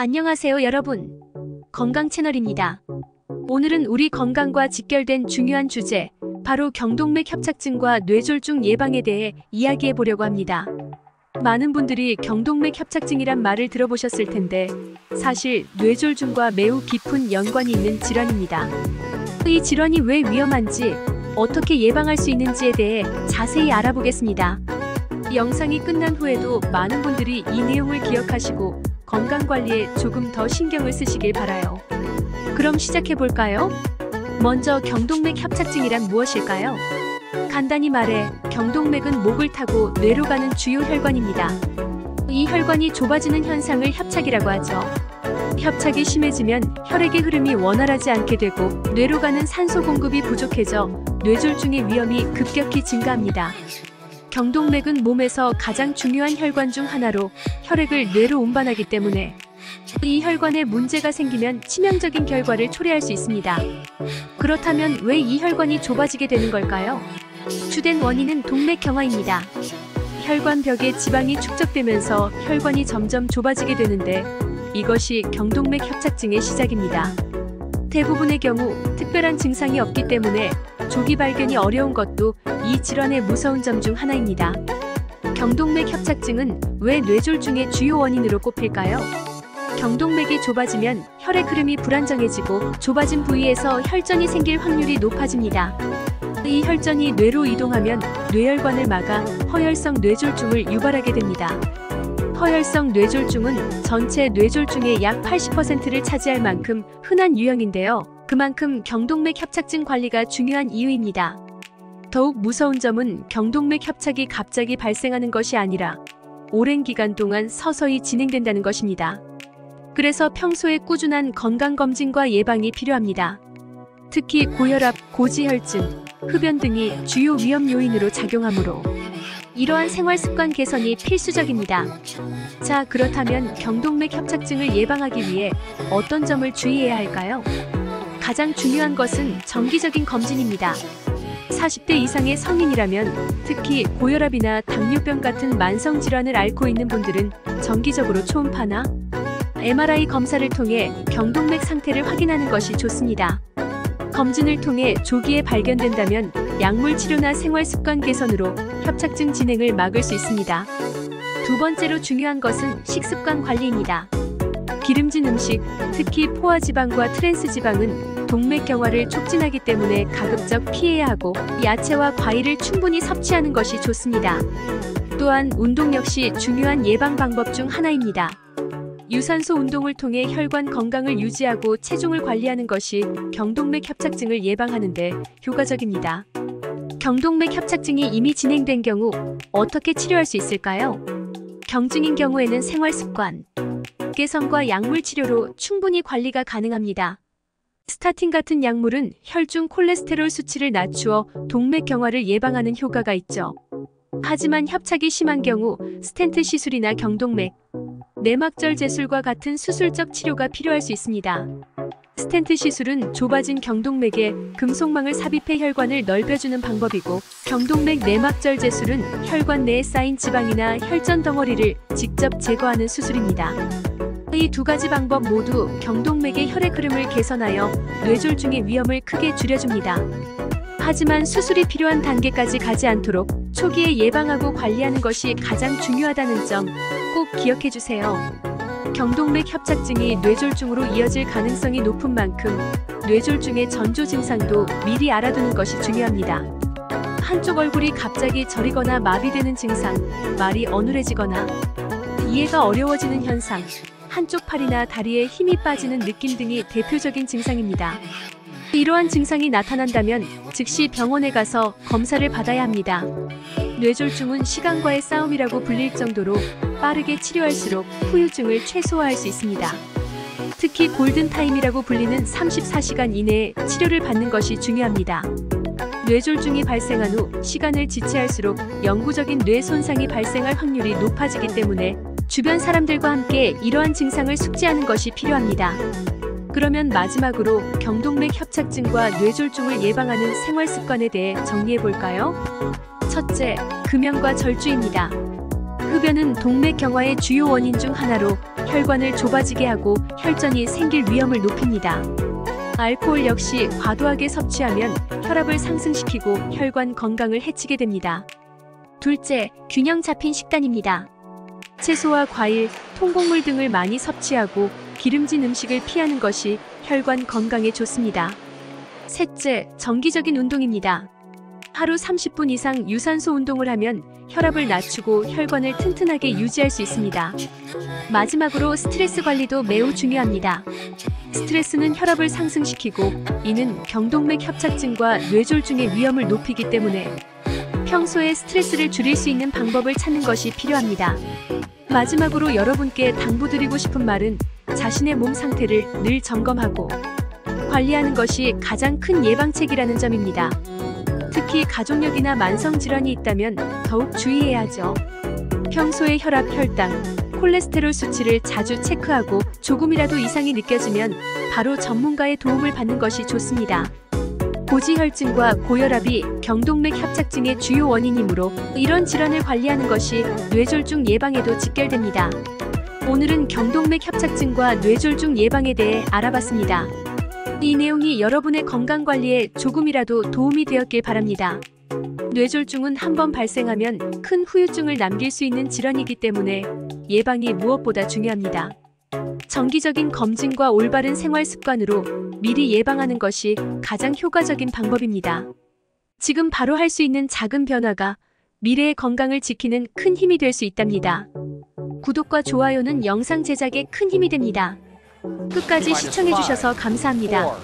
안녕하세요 여러분. 건강 채널입니다. 오늘은 우리 건강과 직결된 중요한 주제, 바로 경동맥 협착증과 뇌졸중 예방에 대해 이야기해 보려고 합니다. 많은 분들이 경동맥 협착증이란 말을 들어보셨을 텐데 사실 뇌졸중과 매우 깊은 연관이 있는 질환입니다. 이 질환이 왜 위험한지, 어떻게 예방할 수 있는지에 대해 자세히 알아보겠습니다. 영상이 끝난 후에도 많은 분들이 이 내용을 기억하시고 건강관리에 조금 더 신경을 쓰시길 바라요. 그럼 시작해볼까요? 먼저 경동맥 협착증이란 무엇일까요? 간단히 말해 경동맥은 목을 타고 뇌로 가는 주요 혈관입니다. 이 혈관이 좁아지는 현상을 협착이라고 하죠. 협착이 심해지면 혈액의 흐름이 원활하지 않게 되고 뇌로 가는 산소 공급이 부족해져 뇌졸중의 위험이 급격히 증가합니다. 경동맥은 몸에서 가장 중요한 혈관 중 하나로 혈액을 뇌로 운반하기 때문에 이 혈관에 문제가 생기면 치명적인 결과를 초래할 수 있습니다. 그렇다면 왜 이 혈관이 좁아지게 되는 걸까요? 주된 원인은 동맥경화입니다. 혈관벽에 지방이 축적되면서 혈관이 점점 좁아지게 되는데 이것이 경동맥 협착증의 시작입니다. 대부분의 경우 특별한 증상이 없기 때문에 조기 발견이 어려운 것도 이 질환의 무서운 점 중 하나입니다. 경동맥 협착증은 왜 뇌졸중의 주요 원인으로 꼽힐까요? 경동맥이 좁아지면 혈액 흐름이 불안정해지고 좁아진 부위에서 혈전이 생길 확률이 높아집니다. 이 혈전이 뇌로 이동하면 뇌혈관을 막아 허혈성 뇌졸중을 유발하게 됩니다. 허혈성 뇌졸중은 전체 뇌졸중의 약 80%를 차지할 만큼 흔한 유형인데요. 그만큼 경동맥 협착증 관리가 중요한 이유입니다. 더욱 무서운 점은 경동맥 협착이 갑자기 발생하는 것이 아니라 오랜 기간 동안 서서히 진행된다는 것입니다. 그래서 평소에 꾸준한 건강검진과 예방이 필요합니다. 특히 고혈압, 고지혈증, 흡연 등이 주요 위험 요인으로 작용하므로 이러한 생활습관 개선이 필수적입니다. 자, 그렇다면 경동맥 협착증을 예방하기 위해 어떤 점을 주의해야 할까요? 가장 중요한 것은 정기적인 검진입니다. 40대 이상의 성인이라면, 특히 고혈압이나 당뇨병 같은 만성질환을 앓고 있는 분들은 정기적으로 초음파나 MRI 검사를 통해 경동맥 상태를 확인하는 것이 좋습니다. 검진을 통해 조기에 발견된다면 약물 치료나 생활습관 개선으로 협착증 진행을 막을 수 있습니다. 두 번째로 중요한 것은 식습관 관리입니다. 기름진 음식, 특히 포화지방과 트랜스지방은 동맥경화를 촉진하기 때문에 가급적 피해야 하고 야채와 과일을 충분히 섭취하는 것이 좋습니다. 또한 운동 역시 중요한 예방 방법 중 하나입니다. 유산소 운동을 통해 혈관 건강을 유지하고 체중을 관리하는 것이 경동맥 협착증을 예방하는 데 효과적입니다. 경동맥 협착증이 이미 진행된 경우 어떻게 치료할 수 있을까요? 경증인 경우에는 생활습관 개선과 약물 치료로 충분히 관리가 가능합니다. 스타틴 같은 약물은 혈중 콜레스테롤 수치를 낮추어 동맥경화를 예방하는 효과가 있죠. 하지만 협착이 심한 경우 스텐트 시술이나 경동맥, 내막절 제술과 같은 수술적 치료가 필요할 수 있습니다. 스텐트 시술은 좁아진 경동맥에 금속망을 삽입해 혈관을 넓혀주는 방법이고, 경동맥 내막절 제술은 혈관 내에 쌓인 지방이나 혈전 덩어리를 직접 제거하는 수술입니다. 이 두 가지 방법 모두 경동맥의 혈액 흐름을 개선하여 뇌졸중의 위험을 크게 줄여줍니다. 하지만 수술이 필요한 단계까지 가지 않도록 초기에 예방하고 관리하는 것이 가장 중요하다는 점 꼭 기억해 주세요. 경동맥 협착증이 뇌졸중으로 이어질 가능성이 높은 만큼 뇌졸중의 전조 증상도 미리 알아두는 것이 중요합니다. 한쪽 얼굴이 갑자기 저리거나 마비되는 증상, 말이 어눌해지거나 이해가 어려워지는 현상, 한쪽 팔이나 다리에 힘이 빠지는 느낌 등이 대표적인 증상입니다. 이러한 증상이 나타난다면 즉시 병원에 가서 검사를 받아야 합니다. 뇌졸중은 시간과의 싸움이라고 불릴 정도로 빠르게 치료할수록 후유증을 최소화할 수 있습니다. 특히 골든타임이라고 불리는 34시간 이내에 치료를 받는 것이 중요합니다. 뇌졸중이 발생한 후 시간을 지체할수록 영구적인 뇌 손상이 발생할 확률이 높아지기 때문에 주변 사람들과 함께 이러한 증상을 숙지하는 것이 필요합니다. 그러면 마지막으로 경동맥 협착증과 뇌졸중을 예방하는 생활습관에 대해 정리해볼까요? 첫째, 금연과 절주입니다. 흡연은 동맥 경화의 주요 원인 중 하나로 혈관을 좁아지게 하고 혈전이 생길 위험을 높입니다. 알코올 역시 과도하게 섭취하면 혈압을 상승시키고 혈관 건강을 해치게 됩니다. 둘째, 균형 잡힌 식단입니다. 채소와 과일, 통곡물 등을 많이 섭취하고 기름진 음식을 피하는 것이 혈관 건강에 좋습니다. 셋째, 정기적인 운동입니다. 하루 30분 이상 유산소 운동을 하면 혈압을 낮추고 혈관을 튼튼하게 유지할 수 있습니다. 마지막으로 스트레스 관리도 매우 중요합니다. 스트레스는 혈압을 상승시키고 이는 경동맥 협착증과 뇌졸중의 위험을 높이기 때문에 평소에 스트레스를 줄일 수 있는 방법을 찾는 것이 필요합니다. 마지막으로 여러분께 당부드리고 싶은 말은 자신의 몸 상태를 늘 점검하고 관리하는 것이 가장 큰 예방책이라는 점입니다. 특히 가족력이나 만성질환이 있다면 더욱 주의해야죠. 평소에 혈압, 혈당, 콜레스테롤 수치를 자주 체크하고 조금이라도 이상이 느껴지면 바로 전문가의 도움을 받는 것이 좋습니다. 고지혈증과 고혈압이 경동맥 협착증의 주요 원인이므로 이런 질환을 관리하는 것이 뇌졸중 예방에도 직결됩니다. 오늘은 경동맥 협착증과 뇌졸중 예방에 대해 알아봤습니다. 이 내용이 여러분의 건강관리에 조금이라도 도움이 되었길 바랍니다. 뇌졸중은 한번 발생하면 큰 후유증을 남길 수 있는 질환이기 때문에 예방이 무엇보다 중요합니다. 정기적인 검진과 올바른 생활 습관으로 미리 예방하는 것이 가장 효과적인 방법입니다. 지금 바로 할 수 있는 작은 변화가 미래의 건강을 지키는 큰 힘이 될 수 있답니다. 구독과 좋아요는 영상 제작에 큰 힘이 됩니다. 끝까지 시청해주셔서 감사합니다.